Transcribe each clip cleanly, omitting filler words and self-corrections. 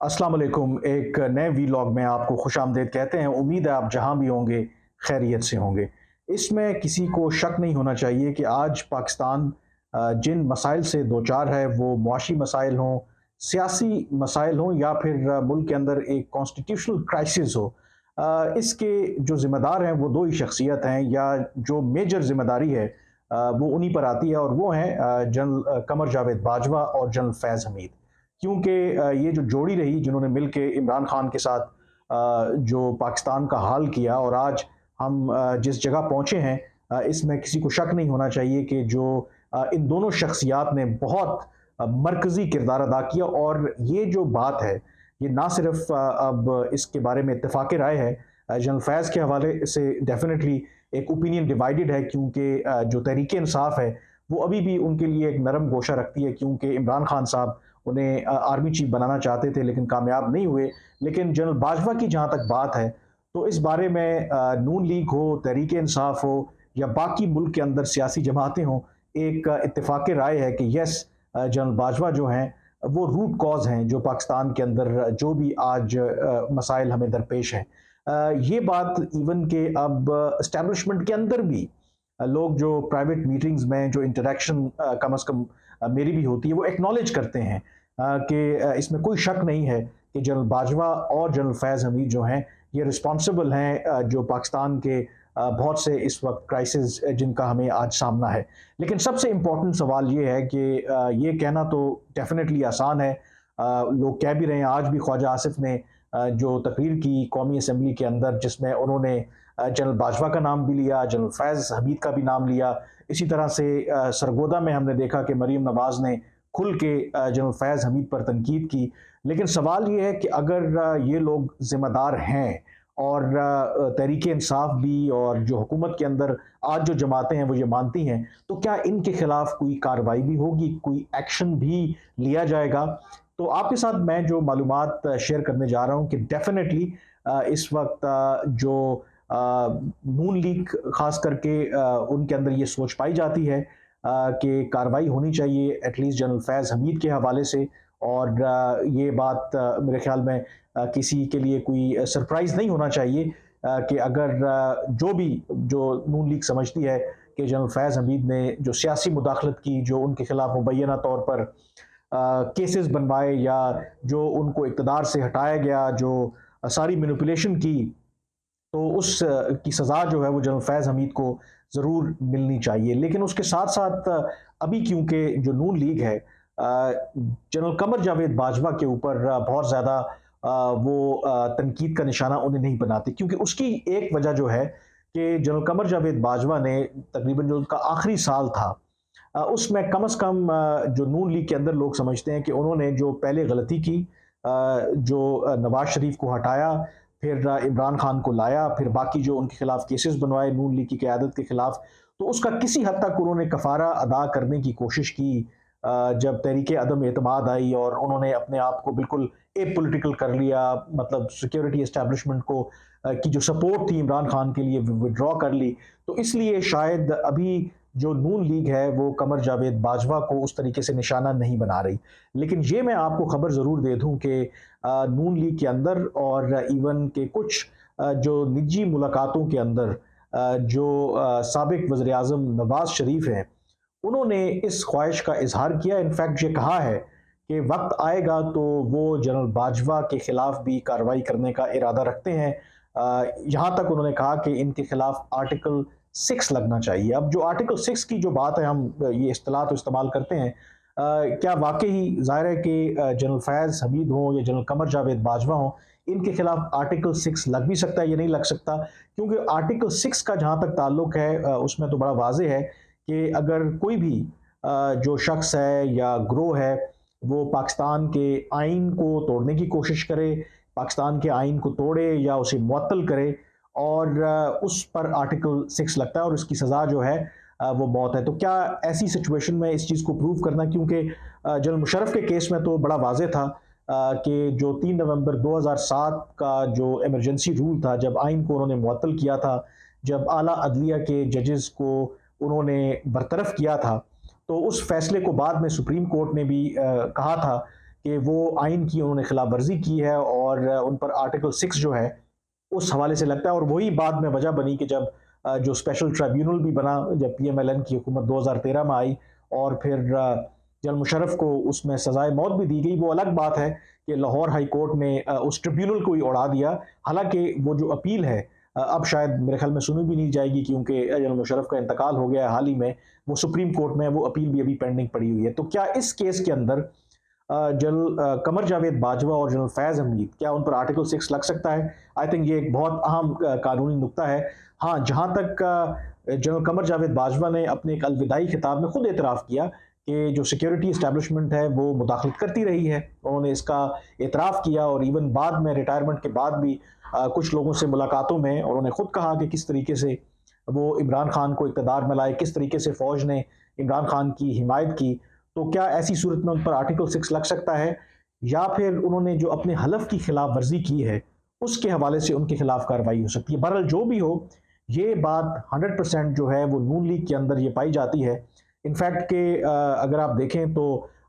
अस्सलाम वालेकुम। एक नए वीलॉग में आपको खुशामदीद कहते हैं। उम्मीद है आप जहाँ भी होंगे खैरियत से होंगे। इसमें किसी को शक नहीं होना चाहिए कि आज पाकिस्तान जिन मसाइल से दो चार है, वो मुआशी मसाइल हों, सियासी मसाइल हों या फिर मुल्क के अंदर एक कॉन्स्टिट्यूशनल क्राइसिस हो। इसके जो ज़िम्मेदार हैं वो दो ही शख्सियत हैं, या जो मेजर ज़िम्मेदारी है वो उन्हीं पर आती है, और वो हैं जनरल कमर जावेद बाजवा और जनरल फैज़ हमीद। क्योंकि ये जो जोड़ी रही जिन्होंने मिल के इमरान खान के साथ जो पाकिस्तान का हाल किया, और आज हम जिस जगह पहुँचे हैं, इसमें किसी को शक नहीं होना चाहिए कि जो इन दोनों शख्सियात ने बहुत मरकज़ी किरदार अदा किया। और ये जो बात है, ये ना सिर्फ अब इसके बारे में इत्तेफ़ाक़ राय है, जनरल फैज़ के हवाले से डेफ़िनेटली एक ओपिनियन डिवाइडेड है, क्योंकि जो तहरीक-ए-इंसाफ़ है, वो अभी भी उनके लिए एक नरम गोशा रखती है, क्योंकि इमरान खान साहब उन्हें आर्मी चीफ बनाना चाहते थे लेकिन कामयाब नहीं हुए। लेकिन जनरल बाजवा की जहाँ तक बात है, तो इस बारे में नून लीग हो, तहरीक-ए-इंसाफ हो, या बाकी मुल्क के अंदर सियासी जमातें हों, एक इत्तेफ़ाक़ राय है कि यस, जनरल बाजवा जो हैं, वो रूट कॉज़ हैं जो पाकिस्तान के अंदर जो भी आज मसाइल हमें दरपेश हैं। ये बात इवन के अब एस्टेब्लिशमेंट के अंदर भी लोग जो प्राइवेट मीटिंग्स में जो इंटरेक्शन कम अज़ कम मेरी भी होती है, वो एक्नॉलेज करते हैं कि इसमें कोई शक नहीं है कि जनरल बाजवा और जनरल फैज़ हमीद जो हैं, ये रिस्पॉन्सिबल हैं जो पाकिस्तान के बहुत से इस वक्त क्राइसिस जिनका हमें आज सामना है। लेकिन सबसे इम्पोर्टेंट सवाल ये है कि ये कहना तो डेफिनेटली आसान है, लोग कह भी रहे हैं। आज भी ख्वाजा आसिफ ने जो तकरीर की कौमी असम्बली के अंदर, जिसमें उन्होंने जनरल बाजवा का नाम भी लिया, जनरल फैज़ हमीद का भी नाम लिया। इसी तरह से सरगोदा में हमने देखा कि मरीम नवाज़ ने खुल के जनरल फैज़ हमीद पर तनकीद की। लेकिन सवाल ये है कि अगर ये लोग ज़िम्मेदार हैं, और तहरीक इंसाफ भी और जो हुकूमत के अंदर आज जो जमातें हैं वो ये मानती हैं, तो क्या इनके खिलाफ कोई कार्रवाई भी होगी, कोई एक्शन भी लिया जाएगा? तो आपके साथ मैं जो मालूमात शेयर करने जा रहा हूँ कि डेफिनेटली इस वक्त जो नून लीग खास करके उनके अंदर ये सोच पाई जाती है कि कार्रवाई होनी चाहिए एटलीस्ट जनरल फैज़ हमीद के हवाले से। और ये बात मेरे ख्याल में किसी के लिए कोई सरप्राइज़ नहीं होना चाहिए कि अगर जो भी जो नून लीग समझती है कि जनरल फैज़ हमीद ने जो सियासी मुदाखलत की, जो उनके खिलाफ मुबैना तौर पर केसेस बनवाए, या जो उनको इक़्तिदार से हटाया गया, जो सारी मैनिपुलेशन की, तो उस की सज़ा जो है वो जनरल फैज़ हमीद को ज़रूर मिलनी चाहिए। लेकिन उसके साथ-साथ अभी क्योंकि जो नून लीग है जनरल कमर जावेद बाजवा के ऊपर बहुत ज़्यादा वो तनकीद का निशाना उन्हें नहीं बनाती, क्योंकि उसकी एक वजह जो है कि जनरल कमर जावेद बाजवा ने तकरीबन जो उनका आखिरी साल था, उसमें कम से कम जो नून लीग के अंदर लोग समझते हैं कि उन्होंने जो पहले गलती की, जो नवाज शरीफ को हटाया, फिर इमरान खान को लाया, फिर बाकी जो उनके खिलाफ केसेस बनवाए नून लीग की क़यादत के खिलाफ, तो उसका किसी हद तक उन्होंने कफ़ारा अदा करने की कोशिश की। जब तहरीक अदम एतमाद आई और उन्होंने अपने आप को बिल्कुल एपॉलिटिकल कर लिया, मतलब सिक्योरिटी एस्टेब्लिशमेंट को की जो सपोर्ट थी इमरान खान के लिए विड्रॉ कर ली। तो इसलिए शायद अभी जो नून लीग है वो कमर जावेद बाजवा को उस तरीके से निशाना नहीं बना रही। लेकिन ये मैं आपको खबर ज़रूर दे दूँ कि नून लीग के अंदर और इवन के कुछ जो निजी मुलाकातों के अंदर जो साबिक वज़ीर-ए-आज़म नवाज़ शरीफ हैं, उन्होंने इस ख्वाहिश का इज़हार किया। इनफैक्ट ये कहा है कि वक़्त आएगा तो वो जनरल बाजवा के खिलाफ भी कार्रवाई करने का इरादा रखते हैं। यहाँ तक उन्होंने कहा कि इनके खिलाफ आर्टिकल 6 लगना चाहिए। अब जो आर्टिकल 6 की जो बात है, हम ये इस्तिलाह तो इस्तेमाल करते हैं, क्या वाक़ई ज़ाहिर है कि जनरल फैज़ हमीद हों या जनरल कमर जावेद बाजवा हों, इनके खिलाफ आर्टिकल 6 लग भी सकता है या नहीं लग सकता? क्योंकि आर्टिकल 6 का जहाँ तक ताल्लुक है उसमें तो बड़ा वाज़ेह है कि अगर कोई भी जो शख्स है या ग्रोह है, वो पाकिस्तान के आइन को तोड़ने की कोशिश करे, पाकिस्तान के आइन को तोड़े या उसे मुअत्तल करे, और उस पर आर्टिकल 6 लगता है और उसकी सज़ा जो है वो मौत है। तो क्या ऐसी सिचुएशन में इस चीज़ को प्रूव करना, क्योंकि जनरल मुशर्रफ के केस में तो बड़ा वाज़ेह था कि जो 3 नवंबर 2007 का जो इमरजेंसी रूल था, जब आइन को उन्होंने मुअत्तल किया था, जब आला अदलिया के जजेस को उन्होंने बरतरफ किया था, तो उस फैसले को बाद में सुप्रीम कोर्ट ने भी कहा था कि वो आइन की उन्होंने खिलाफ वर्जी की है और उन पर आर्टिकल 6 जो है उस हवाले से लगता है। और वही बाद में वजह बनी कि जब जो स्पेशल ट्रिब्यूनल भी बना, जब PMLN की हुकूमत 2013 में आई और फिर जनरल मुशर्रफ को उसमें सजाए मौत भी दी गई। वो अलग बात है कि लाहौर हाई कोर्ट ने उस ट्रिब्यूनल को ही उड़ा दिया। हालांकि वो जो अपील है अब शायद मेरे ख्याल में सुनी भी नहीं जाएगी, क्योंकि जनरल मुशर्रफ का इंतकाल हो गया हाल ही में। वो सुप्रीम कोर्ट में, वो अपील भी अभी पेंडिंग पड़ी हुई है। तो क्या इस केस के अंदर जनरल कमर जावेद बाजवा और जनरल फैज़ हमीद, क्या उन पर आर्टिकल 6 लग सकता है? आई थिंक ये एक बहुत अहम कानूनी नुक्ता है। हाँ, जहाँ तक जनरल कमर जावेद बाजवा ने अपने एक अलविदाई खिताब में खुद एतराफ़ किया कि जो सिक्योरिटी इस्टेब्लिशमेंट है वो मुदाखलत करती रही है, उन्होंने इसका एतराफ़ किया। और इवन बाद में रिटायरमेंट के बाद भी कुछ लोगों से मुलाकातों में उन्होंने खुद कहा कि किस तरीके से वो इमरान खान को इक़्तिदार में लाए, किस तरीके से फ़ौज ने इमरान खान की हिमायत की। तो क्या ऐसी सूरत में उन पर आर्टिकल 6 लग सकता है, या फिर उन्होंने जो अपने हलफ की खिलाफ वर्जी की है उसके हवाले से उनके खिलाफ कार्रवाई हो सकती है? बहरहाल जो भी हो, ये बात 100% जो है वो नून लीग के अंदर ये पाई जाती है। इनफैक्ट के अगर आप देखें तो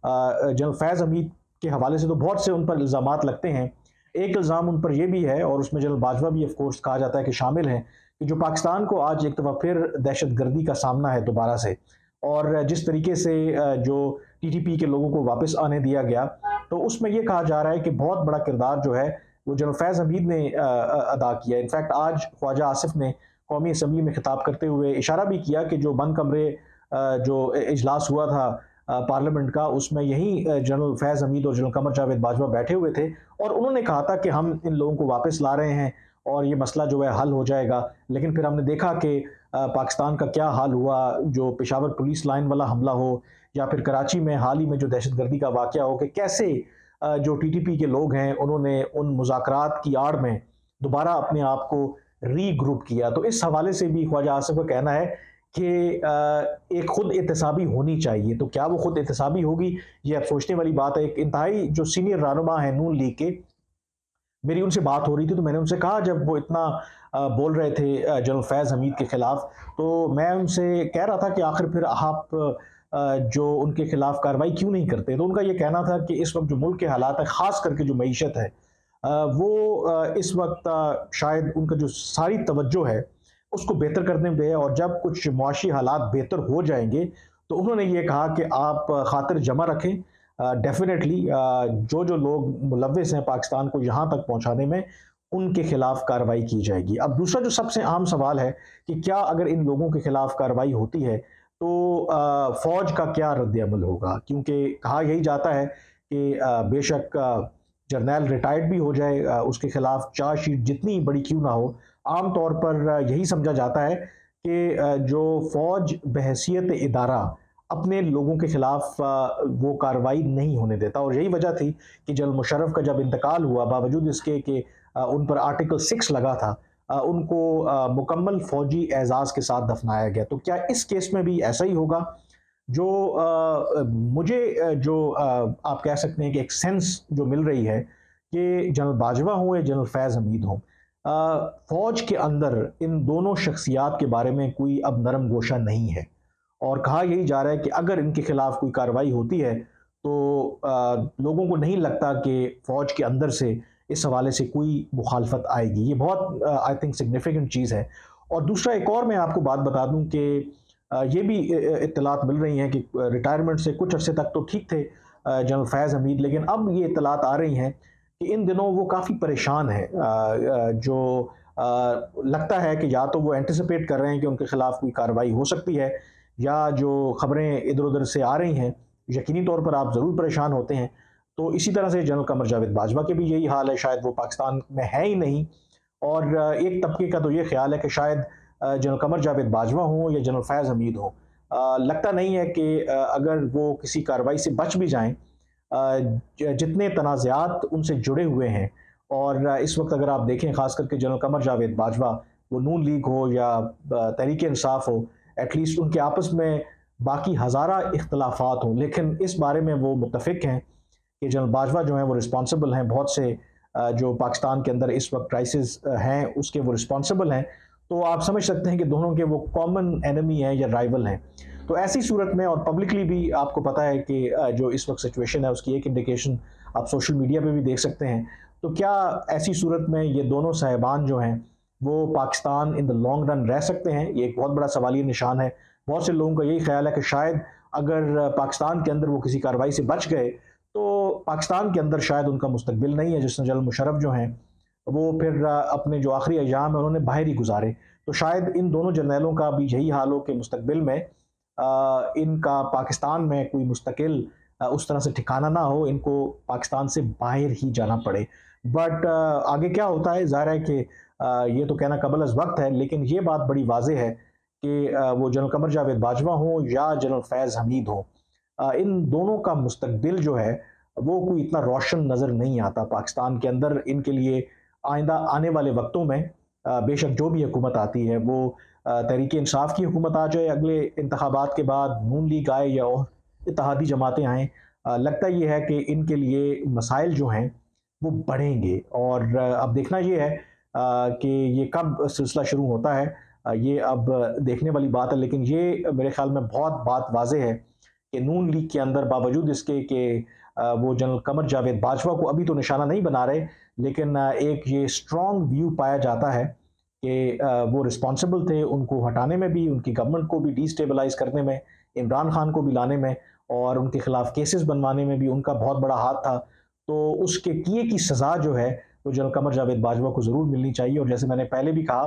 जनरल फैज़ हमीद के हवाले से तो बहुत से उन पर इल्ज़ामात लगते हैं। एक इल्ज़ाम उन पर यह भी है, और उसमें जनरल बाजवा भी ऑफ कोर्स कहा जाता है कि शामिल हैं, कि जो पाकिस्तान को आज एक दफ़ा फिर दहशतगर्दी का सामना है दोबारा से, और जिस तरीके से जो TTP के लोगों को वापस आने दिया गया, तो उसमें यह कहा जा रहा है कि बहुत बड़ा किरदार जो है वो जनरल फैज़ हमीद ने अदा किया। इनफैक्ट आज ख्वाजा आसिफ ने कौमी असम्बली में खिताब करते हुए इशारा भी किया कि जो बंद कमरे जो इजलास हुआ था पार्लियामेंट का, उसमें यही जनरल फैज़ हमीद और जनरल कमर जावेद बाजवा बैठे हुए थे, और उन्होंने कहा था कि हम इन लोगों को वापस ला रहे हैं और ये मसला जो है हल हो जाएगा। लेकिन फिर हमने देखा कि पाकिस्तान का क्या हाल हुआ, जो पेशावर पुलिस लाइन वाला हमला हो, या फिर कराची में हाल ही में जो दहशतगर्दी का वाक़या हो, कि कैसे जो TTP के लोग हैं उन्होंने उन मुज़ाकरात की आड़ में दोबारा अपने आप को रीग्रुप किया। तो इस हवाले से भी ख्वाजा आसिफ का कहना है कि एक खुद एहतसाबी होनी चाहिए। तो क्या वो खुद एहतसाबी होगी, ये अब सोचने वाली बात है। एक इंतहाई जो सीनियर रहनुमा है नून लीग के, मेरी उनसे बात हो रही थी, तो मैंने उनसे कहा, जब वो इतना बोल रहे थे जनरल फैज़ हमीद के खिलाफ, तो मैं उनसे कह रहा था कि आखिर फिर आप जो उनके खिलाफ कार्रवाई क्यों नहीं करते? तो उनका ये कहना था कि इस वक्त जो मुल्क के हालात है, ख़ास करके जो मईशत है, वो इस वक्त शायद उनका जो सारी तवज्जो है उसको बेहतर करने पे है, और जब कुछ मुआशी हालात बेहतर हो जाएंगे तो उन्होंने ये कहा कि आप खातिर जमा रखें। डेफिनेटली जो जो लोग मुलव्विस हैं पाकिस्तान को यहाँ तक पहुँचाने में, उनके खिलाफ कार्रवाई की जाएगी। अब दूसरा जो सबसे अहम सवाल है कि क्या अगर इन लोगों के खिलाफ कार्रवाई होती है तो फ़ौज का क्या रद्द-ए-अमल होगा? क्योंकि कहा यही जाता है कि बेशक जर्नैल रिटायर्ड भी हो जाए, उसके खिलाफ चार्जशीट जितनी बड़ी क्यों ना हो, आम तौर पर यही समझा जाता है कि जो फ़ौज बहैसियत इदारा अपने लोगों के खिलाफ वो कार्रवाई नहीं होने देता। और यही वजह थी कि जनरल मुशर्रफ का जब इंतकाल हुआ, बावजूद इसके कि उन पर आर्टिकल 6 लगा था, उनको मुकम्मल फ़ौजी एज़ाज़ के साथ दफनाया गया। तो क्या इस केस में भी ऐसा ही होगा? जो मुझे जो आप कह सकते हैं कि एक सेंस जो मिल रही है कि जनरल बाजवा हों या जनरल फैज़ हमीद हों, फ़ौज के अंदर इन दोनों शख्सियात के बारे में कोई अब नरम गोशा नहीं है, और कहा यही जा रहा है कि अगर इनके खिलाफ कोई कार्रवाई होती है तो लोगों को नहीं लगता कि फ़ौज के अंदर से इस हवाले से कोई मुखालफत आएगी। ये बहुत आई थिंक सिग्निफिकेंट चीज़ है। और दूसरा एक और मैं आपको बात बता दूं कि ये भी इत्तलात मिल रही हैं कि रिटायरमेंट से कुछ अरसे तक तो ठीक थे जनरल फैज़ हमीद, लेकिन अब ये इत्तलात आ रही हैं कि इन दिनों वो काफ़ी परेशान हैं। जो लगता है कि या तो वो एंटिसिपेट कर रहे हैं कि उनके खिलाफ कोई कार्रवाई हो सकती है, या जो खबरें इधर उधर से आ रही हैं, यकीनी तौर पर आप ज़रूर परेशान होते हैं। तो इसी तरह से जनरल कमर जावेद बाजवा के भी यही हाल है, शायद वो पाकिस्तान में है ही नहीं। और एक तबके का तो ये ख्याल है कि शायद जनरल कमर जावेद बाजवा हों या जनरल फैज़ हमीद हों, लगता नहीं है कि अगर वो किसी कार्रवाई से बच भी जाएं, जितने तनाज़ात उनसे जुड़े हुए हैं, और इस वक्त अगर आप देखें ख़ास करके जनरल कमर जावेद बाजवा, वो नून लीग हो या तहरीक इंसाफ हो, एटलीस्ट उनके आपस में बाकी हज़ारा इख्तलाफात हों, लेकिन इस बारे में वो मुत्तफ़िक हैं कि जनरल बाजवा जो हैं वो रिस्पॉन्सिबल हैं, बहुत से जो पाकिस्तान के अंदर इस वक्त क्राइसिस हैं उसके वो रिस्पॉन्सिबल हैं। तो आप समझ सकते हैं कि दोनों के वो कॉमन एनिमी हैं या राइवल हैं। तो ऐसी सूरत में, और पब्लिकली भी आपको पता है कि जो इस वक्त सिचुएशन है उसकी एक इंडिकेशन आप सोशल मीडिया पे भी देख सकते हैं। तो क्या ऐसी सूरत में ये दोनों साहिबान जो हैं वो Pakistan in the long run रह सकते हैं? ये एक बहुत बड़ा सवालिया निशान है। बहुत से लोगों का यही ख्याल है कि शायद अगर पाकिस्तान के अंदर वो किसी कार्रवाई से बच गए, तो पाकिस्तान के अंदर शायद उनका मुस्तकबिल नहीं है, जिसमें जनरल मुशर्रफ जो हैं, वो फिर अपने जो आखिरी अय्याम है उन्होंने बाहर ही गुजारे। तो शायद इन दोनों जर्नैलों का भी यही हाल हो कि मुस्तकबिल में इनका पाकिस्तान में कोई मुस्तकिल उस तरह से ठिकाना ना हो, इनको पाकिस्तान से बाहर ही जाना पड़े। बट आगे क्या होता है, ज़ाहिर है कि ये तो कहना कबल अज़ वक़्त है, लेकिन ये बात बड़ी वाज़ेह है कि वो जनरल कमर जावेद बाजवा हों या जनरल फैज़ हमीद हों, इन दोनों का मुस्तकबिल जो है, वो कोई इतना रोशन नज़र नहीं आता पाकिस्तान के अंदर। इनके लिए आइंदा आने वाले वक्तों में बेशक जो भी हुकूमत आती है, वो तहरीक इंसाफ की हुकूमत आ जाए अगले इंतखाबात के बाद, नून लीग आए या और इत्तेहादी जमातें आएँ, लगता ये है कि इनके लिए मसाइल जो हैं वो बढ़ेंगे। और अब देखना ये है कि ये कब सिलसिला शुरू होता है, ये अब देखने वाली बात है। लेकिन ये मेरे ख्याल में बहुत बात वाज़ेह है कि नून लीग के अंदर बावजूद इसके कि वो जनरल कमर जावेद बाजवा को अभी तो निशाना नहीं बना रहे, लेकिन एक ये स्ट्रॉन्ग व्यू पाया जाता है कि वो रिस्पॉन्सिबल थे, उनको हटाने में भी, उनकी गवर्नमेंट को भी डिस्टेबलाइज़ करने में, इमरान खान को भी लाने में और उनके खिलाफ केसेस बनवाने में भी उनका बहुत बड़ा हाथ था। तो उसके किए की सज़ा जो है, वो जनरल कमर जावेद बाजवा को ज़रूर मिलनी चाहिए। और जैसे मैंने पहले भी कहा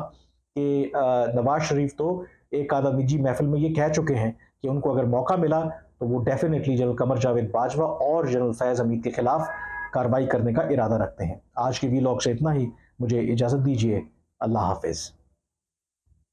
कि नवाज़ शरीफ तो एक आधा निजी महफ़िल में ये कह चुके हैं कि उनको अगर मौका मिला, तो वो डेफ़िनेटली जनरल कमर जावेद बाजवा और जनरल फैज़ हमीद के खिलाफ कार्रवाई करने का इरादा रखते हैं। आज के वीलॉग से इतना ही, मुझे इजाज़त दीजिए। अल्लाह हाफ़िज़।